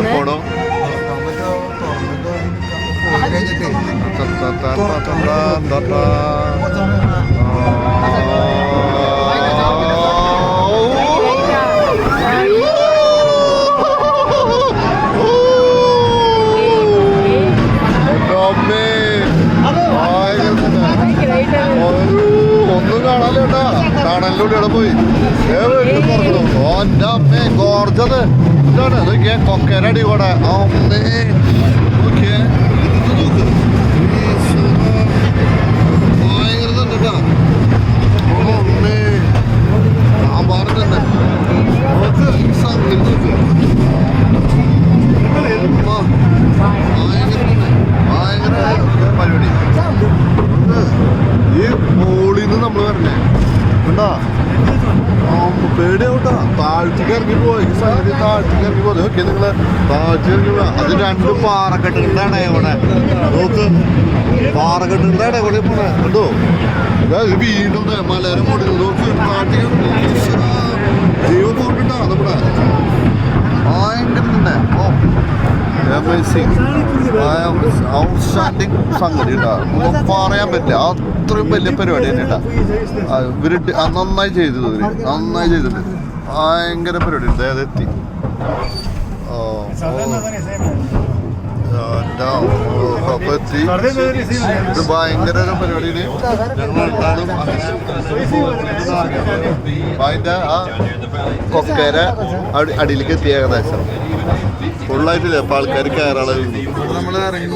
പോണോ ഒന്നും കാണാലേട്ടാ കാണലിലൂടെ പോയി തുറക്കണം. ഓ എൻ്റെ അമ്മേ കോർച്ചത് ഇതാണ് നോക്കിയേ കൊക്കരടി കൂടെ അമ്മേ നോക്കിയേ ഇത് നോക്ക് ഭയങ്കര കേട്ടാ അമ്മേ ആ പറഞ്ഞെ നോക്ക് സംഗതി നോക്ക് ഭയങ്കര പരിപാടി ഈ മോളിന്ന് നമ്മൾ വരണേ കണ്ടാ പേടിയാവട്ടാ താഴ്ചക്ക് ഇറങ്ങി പോയി സംഗതി താഴ്ചക്ക് ഇറങ്ങി പോയി ഓക്കെ നിങ്ങള് താഴ്ച ഇറങ്ങി പോവാ അത് രണ്ട് പാറക്കെട്ടുകളുടെ ഇവിടെ നോക്ക് പാറക്കെട്ടുകളുടെ ഇവിടെ പോണേ കണ്ടോ വീണ്ടും മലയുടെ മുകളിൽ നോക്ക് ജീവൻ പോകണ്ടാ നമ്മുടെ ഭയങ്കര തന്നെ ഔട്ട്സ്റ്റാൻഡിങ് സംഗതി ഉണ്ടാ ഒന്നും പറയാൻ പറ്റില്ല അത്രയും വലിയ പരിപാടി തന്നെ ഉണ്ടാ ഇവര് നന്നായി ചെയ്തത് ഇവര് നന്നായി ചെയ്തിട്ടുണ്ട് ഭയങ്കര പരിപാടി ഉണ്ട് അതെത്തി എത്തി ഇത് ഭയങ്കര ഒരു പരിപാടിയില് അതിന്റെ ആ കൊക്കര അടിയിലേക്ക് എത്തി ഏകദേശം ഫുള്ളായിട്ടില്ല അപ്പൊ ആൾക്കാർ കയറാളെ നമ്മൾ ഇറങ്ങി